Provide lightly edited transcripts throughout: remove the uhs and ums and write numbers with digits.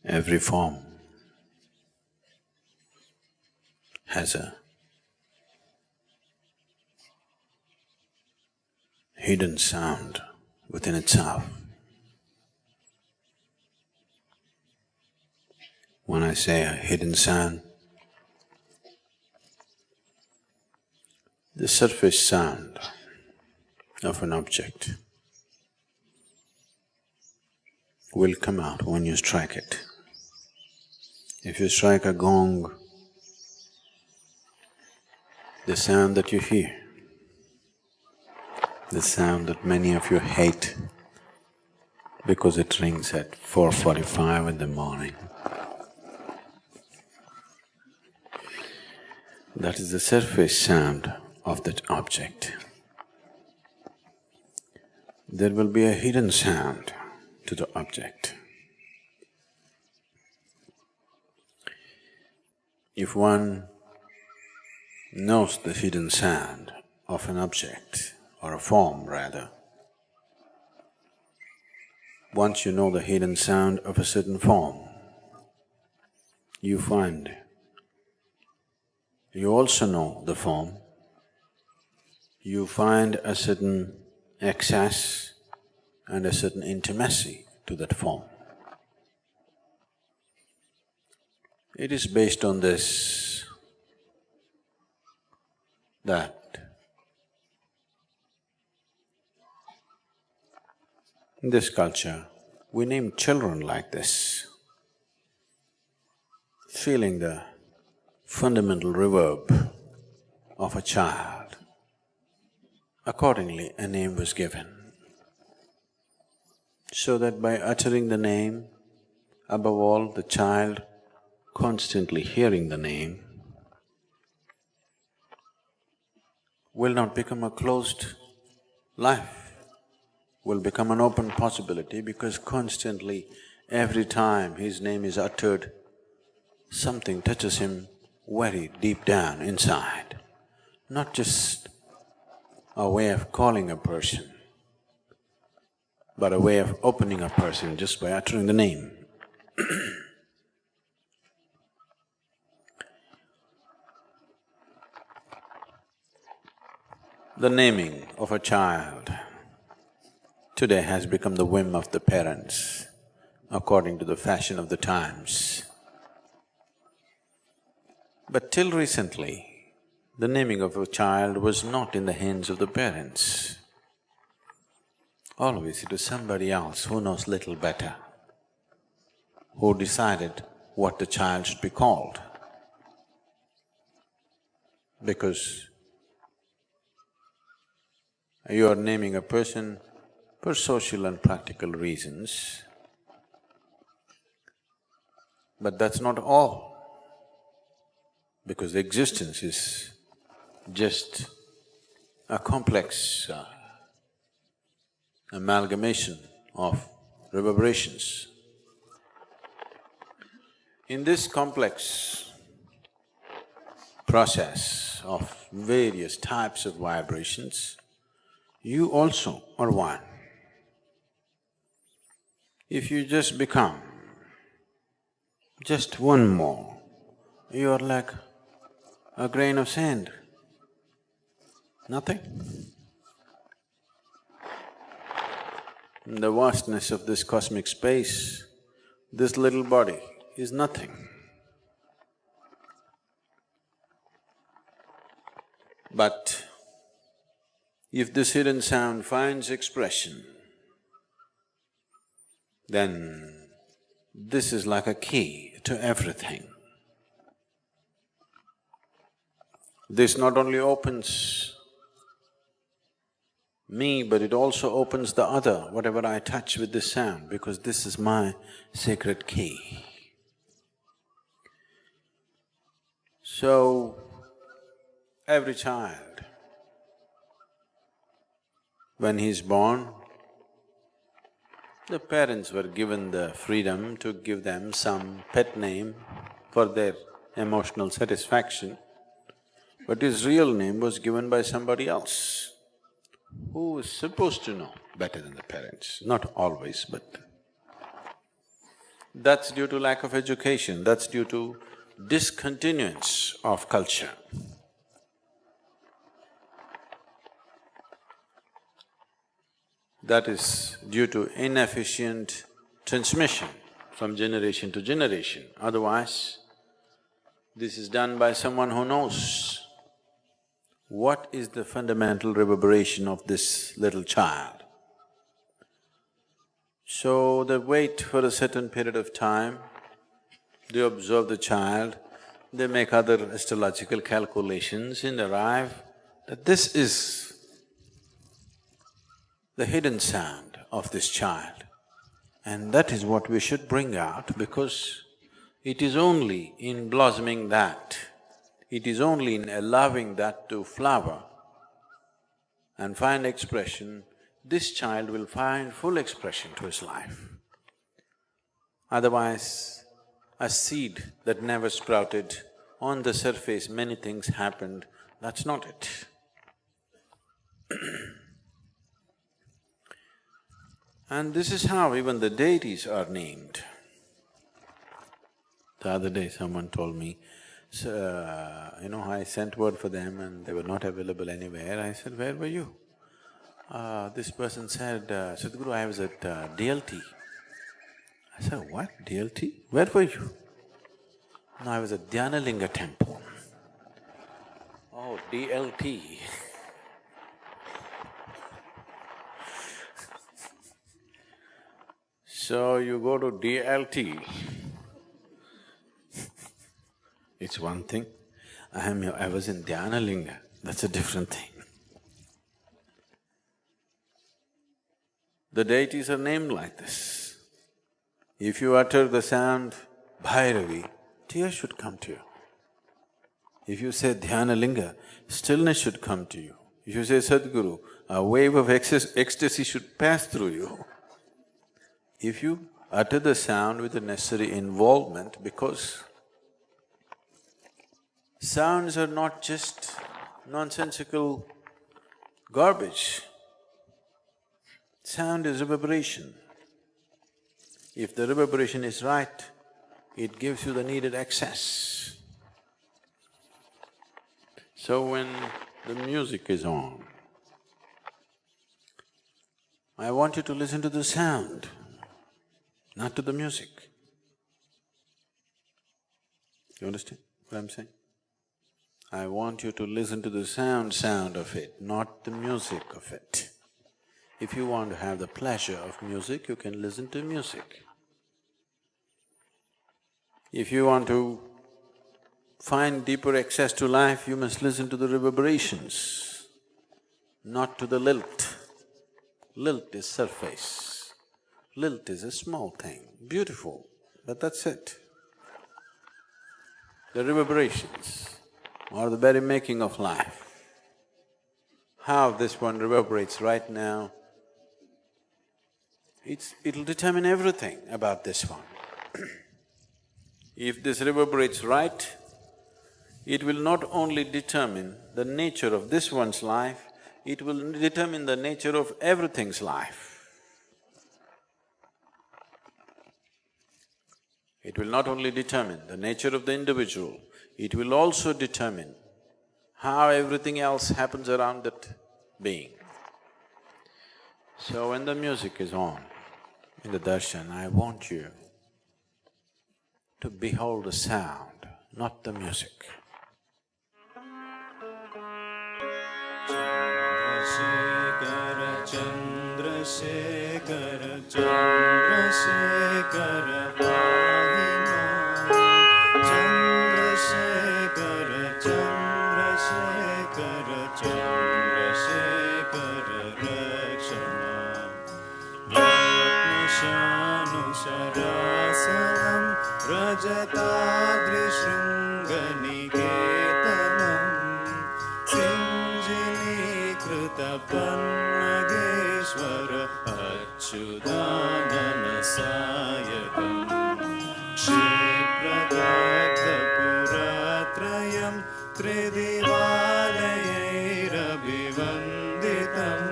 Every form has a hidden sound within itself. When I say a hidden sound, the surface sound of an object will come out when you strike it. If you strike a gong, the sound that you hear, the sound that many of you hate because it rings at 4:45 in the morning, that is the surface sound of that object. There will be a hidden sound to the object. If one knows the hidden sound of an object, or a form rather, once you know the hidden sound of a certain form, you find you also know the form, you find a certain access and a certain intimacy to that form. It is based on this that in this culture, we name children like this, feeling the fundamental reverb of a child. Accordingly, a name was given, so that by uttering the name, above all the child constantly hearing the name, will not become a closed life, will become an open possibility, because constantly, every time his name is uttered, something touches him very deep down inside. Not just a way of calling a person, but a way of opening a person just by uttering the name. The naming of a child today has become the whim of the parents, according to the fashion of the times. But till recently, the naming of a child was not in the hands of the parents. Always it was somebody else who knows little better, who decided what the child should be called. Because you are naming a person for social and practical reasons, but that's not all, because existence is just a complex amalgamation of reverberations. In this complex process of various types of vibrations, you also are one. If you just become just one more, you are like a grain of sand, nothing. In the vastness of this cosmic space, this little body is nothing. But If this hidden sound finds expression, then this is like a key to everything. This not only opens me, but it also opens the other, whatever I touch with this sound, because this is my sacred key. So, every child, when he's born, the parents were given the freedom to give them some pet name for their emotional satisfaction, but his real name was given by somebody else who is supposed to know better than the parents. Not always, but that's due to lack of education, that's due to discontinuance of culture. That is due to inefficient transmission from generation to generation. Otherwise, this is done by someone who knows what is the fundamental reverberation of this little child. So they wait for a certain period of time, they observe the child, they make other astrological calculations and arrive that this is the hidden sound of this child. And that is what we should bring out, because it is only in blossoming that, it is only in allowing that to flower and find expression, this child will find full expression to his life. Otherwise, a seed that never sprouted, on the surface many things happened, that's not it. And this is how even the deities are named. The other day someone told me, I sent word for them and they were not available anywhere. I said, where were you? This person said, Sadhguru, I was at DLT. I said, what? DLT? Where were you? No, I was at Dhyanalinga temple. Oh, DLT. So you go to DLT, it's one thing. I was in Dhyanalinga, that's a different thing. The deities are named like this. If you utter the sound Bhairavi, tears should come to you. If you say Dhyanalinga, stillness should come to you. If you say Sadhguru, a wave of ecstasy should pass through you. If you utter the sound with the necessary involvement, because sounds are not just nonsensical garbage. Sound is reverberation. If the reverberation is right, it gives you the needed access. So when the music is on, I want you to listen to the sound, not to the music. You understand what I'm saying? I want you to listen to the sound of it, not the music of it. If you want to have the pleasure of music, you can listen to music. If you want to find deeper access to life, you must listen to the reverberations, not to the lilt. Lilt is surface. Lilt is a small thing, beautiful, but that's it. The reverberations are the very making of life. How this one reverberates right now, it'll determine everything about this one. If this reverberates right, it will not only determine the nature of this one's life, it will determine the nature of everything's life. It will not only determine the nature of the individual, it will also determine how everything else happens around that being. So when the music is on in the darshan, I want you to behold the sound, not the music. Chandrasekhar, Chandrasekhar, pahi maam. Chandrasekhar, Chandrasekhar, Chandrasekhar, raksha maam. Ratnashanusarasanam, Rajatadrishringaniketanam, Sinjini-krita-pannageshwara, Achyutanana sayakam. Kshepragagdapuratrayam, Tridivalayairavhivanditam,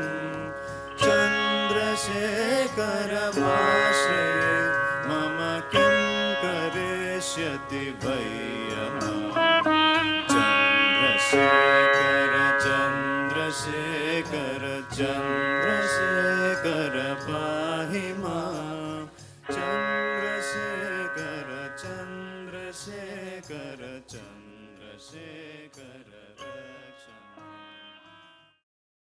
Chandrasekharamashreye mama kim karishyati vayyama. Chandrasekhara, Chandrasekhara, Chandrasekhara, pahi maam. Chandrasekhara, Chandrasekhara, Chandrasekhara.